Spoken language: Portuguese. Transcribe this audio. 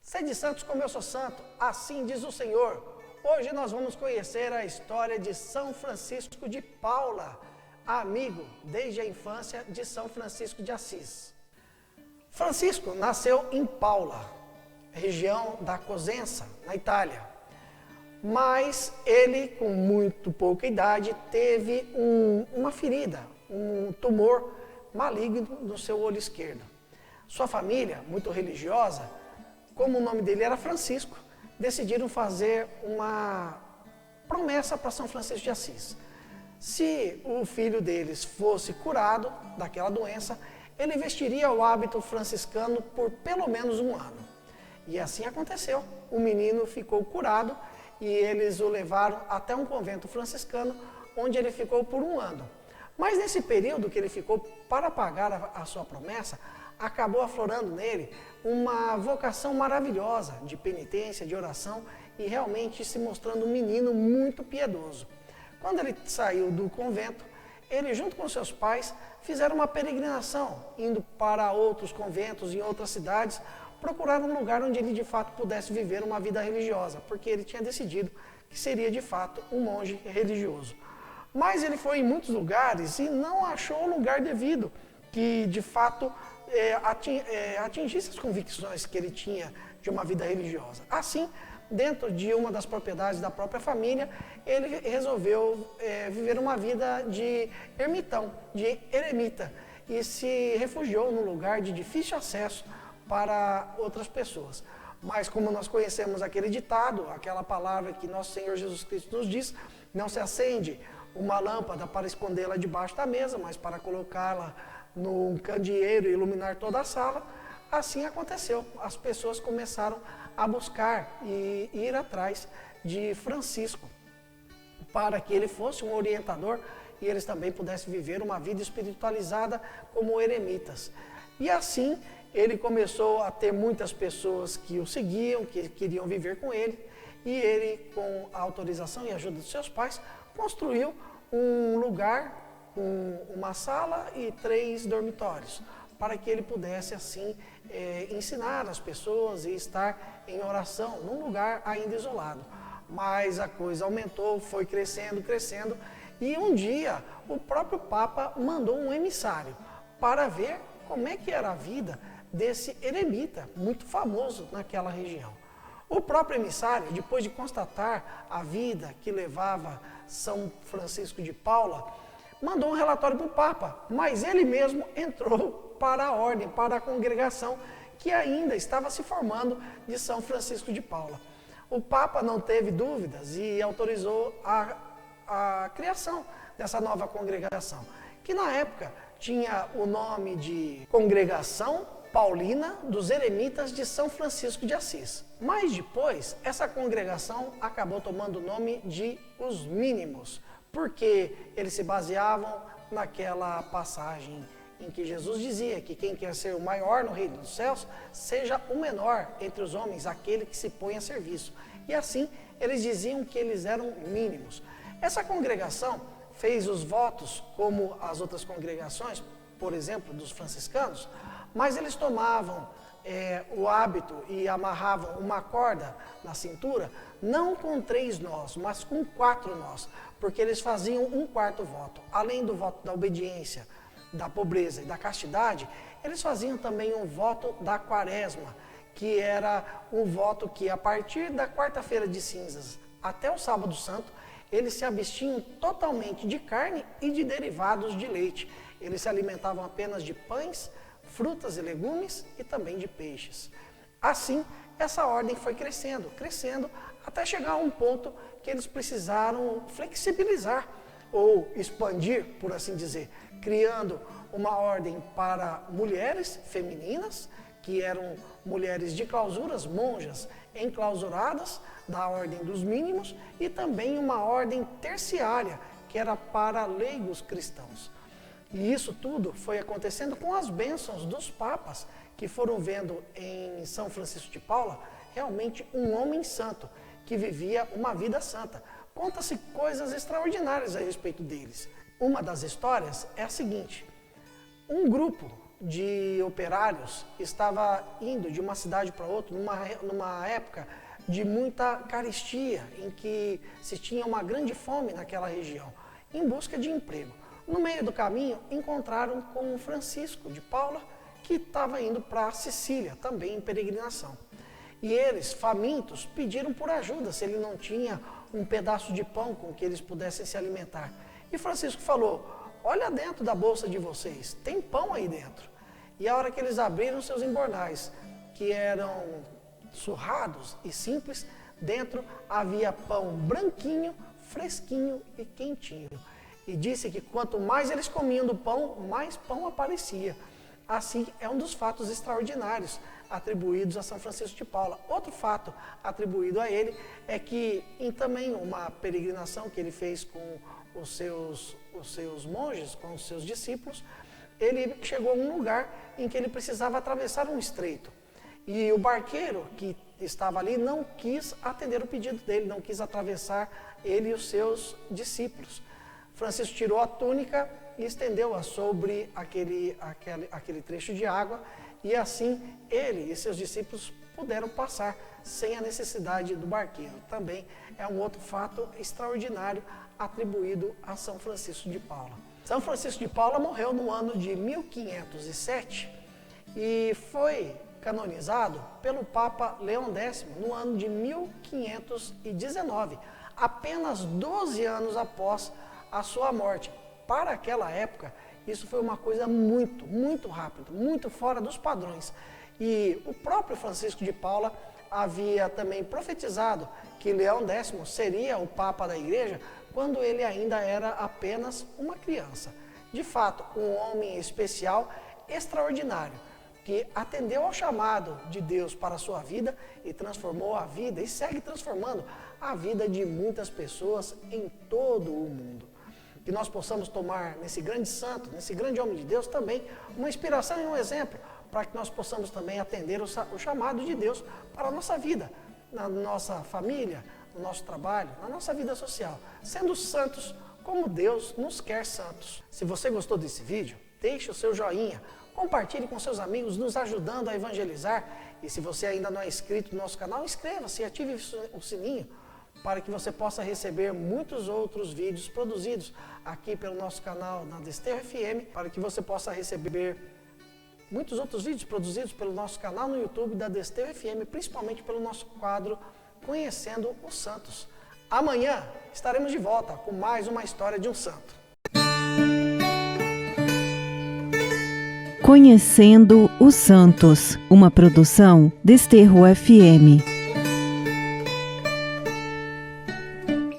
Sede santos como eu sou santo, assim diz o Senhor. Hoje nós vamos conhecer a história de São Francisco de Paula, amigo desde a infância de São Francisco de Assis. Francisco nasceu em Paula, região da Cosenza, na Itália. Mas ele, com muito pouca idade, teve uma ferida, um tumor maligno no seu olho esquerdo. Sua família, muito religiosa, como o nome dele era Francisco, decidiram fazer uma promessa para São Francisco de Assis. Se o filho deles fosse curado daquela doença, ele vestiria o hábito franciscano por pelo menos um ano. E assim aconteceu. O menino ficou curado e eles o levaram até um convento franciscano, onde ele ficou por um ano. Mas nesse período que ele ficou para pagar a sua promessa, acabou aflorando nele uma vocação maravilhosa de penitência, de oração e realmente se mostrando um menino muito piedoso. Quando ele saiu do convento, ele junto com seus pais fizeram uma peregrinação, indo para outros conventos em outras cidades, procurar um lugar onde ele de fato pudesse viver uma vida religiosa, porque ele tinha decidido que seria de fato um monge religioso. Mas ele foi em muitos lugares e não achou o lugar devido, que de fato atingisse as convicções que ele tinha de uma vida religiosa. Assim, dentro de uma das propriedades da própria família, ele resolveu viver uma vida de ermitão, de eremita, e se refugiou num lugar de difícil acesso para outras pessoas. Mas como nós conhecemos aquele ditado, aquela palavra que nosso Senhor Jesus Cristo nos diz, não se acende uma lâmpada para escondê-la debaixo da mesa, mas para colocá-la num candeeiro e iluminar toda a sala. Assim aconteceu. As pessoas começaram a buscar e ir atrás de Francisco, para que ele fosse um orientador e eles também pudessem viver uma vida espiritualizada como eremitas. E assim ele começou a ter muitas pessoas que o seguiam, que queriam viver com ele, e ele, com a autorização e ajuda dos seus pais, construiu um lugar com uma sala e 3 dormitórios, para que ele pudesse assim ensinar as pessoas e estar em oração num lugar ainda isolado. Mas a coisa aumentou, foi crescendo, crescendo, e um dia o próprio Papa mandou um emissário para ver como é que era a vida desse eremita, muito famoso naquela região. O próprio emissário, depois de constatar a vida que levava São Francisco de Paula, mandou um relatório para o Papa, mas ele mesmo entrou para a ordem, para a congregação que ainda estava se formando de São Francisco de Paula. O Papa não teve dúvidas e autorizou a criação dessa nova congregação, que na época tinha o nome de Congregação Paulina dos Eremitas de São Francisco de Assis. Mas depois, essa congregação acabou tomando o nome de Os Mínimos, porque eles se baseavam naquela passagem em que Jesus dizia que quem quer ser o maior no reino dos céus, seja o menor entre os homens, aquele que se põe a serviço. E assim, eles diziam que eles eram mínimos. Essa congregação fez os votos como as outras congregações, por exemplo, dos franciscanos, mas eles tomavam o hábito e amarravam uma corda na cintura, não com 3 nós, mas com 4 nós, porque eles faziam um 4º voto. Além do voto da obediência, da pobreza e da castidade, eles faziam também um voto da quaresma, que era um voto que a partir da quarta-feira de cinzas até o sábado santo, eles se abstinham totalmente de carne e de derivados de leite. Eles se alimentavam apenas de pães, frutas e legumes e também de peixes. Assim, essa ordem foi crescendo, crescendo, até chegar a um ponto que eles precisaram flexibilizar ou expandir, por assim dizer, criando uma ordem para mulheres femininas, que eram mulheres de clausuras, monjas enclausuradas da ordem dos mínimos, e também uma ordem terciária, que era para leigos cristãos. E isso tudo foi acontecendo com as bênçãos dos papas, que foram vendo em São Francisco de Paula realmente um homem santo, que vivia uma vida santa. Conta-se coisas extraordinárias a respeito deles. Uma das histórias é a seguinte: um grupo de operários estava indo de uma cidade para outra numa época de muita carestia, em que se tinha uma grande fome naquela região, em busca de emprego. No meio do caminho, encontraram com Francisco de Paula, que estava indo para Sicília, também em peregrinação. E eles, famintos, pediram por ajuda, se ele não tinha um pedaço de pão com que eles pudessem se alimentar. E Francisco falou: olha dentro da bolsa de vocês, tem pão aí dentro. E a hora que eles abriram seus embornais, que eram surrados e simples, dentro havia pão branquinho, fresquinho e quentinho. E disse que quanto mais eles comiam do pão, mais pão aparecia. Assim, é um dos fatos extraordinários atribuídos a São Francisco de Paula. Outro fato atribuído a ele é que, em também uma peregrinação que ele fez com os seus monges, com os seus discípulos, ele chegou a um lugar em que ele precisava atravessar um estreito. E o barqueiro que estava ali não quis atender o pedido dele, não quis atravessar ele e os seus discípulos. Francisco tirou a túnica e estendeu-a sobre aquele trecho de água, e assim ele e seus discípulos puderam passar sem a necessidade do barqueiro. Também é um outro fato extraordinário atribuído a São Francisco de Paula. São Francisco de Paula morreu no ano de 1507 e foi canonizado pelo Papa Leão X no ano de 1519, apenas 12 anos após a sua morte. Para aquela época, isso foi uma coisa muito rápida, muito fora dos padrões. E o próprio Francisco de Paula havia também profetizado que Leão X seria o Papa da Igreja quando ele ainda era apenas uma criança. De fato, um homem especial, extraordinário, que atendeu ao chamado de Deus para a sua vida e transformou a vida e segue transformando a vida de muitas pessoas em todo o mundo. Que nós possamos tomar nesse grande santo, nesse grande homem de Deus também, uma inspiração e um exemplo, para que nós possamos também atender o chamado de Deus para a nossa vida, na nossa família, no nosso trabalho, na nossa vida social, sendo santos como Deus nos quer santos. Se você gostou desse vídeo, deixe o seu joinha, compartilhe com seus amigos, nos ajudando a evangelizar. E se você ainda não é inscrito no nosso canal, inscreva-se e ative o sininho, para que você possa receber muitos outros vídeos produzidos aqui pelo nosso canal na Desterro FM, para que você possa receber muitos outros vídeos produzidos pelo nosso canal no YouTube da Desterro FM, principalmente pelo nosso quadro Conhecendo os Santos. Amanhã estaremos de volta com mais uma história de um santo. Conhecendo os Santos, uma produção Desterro FM.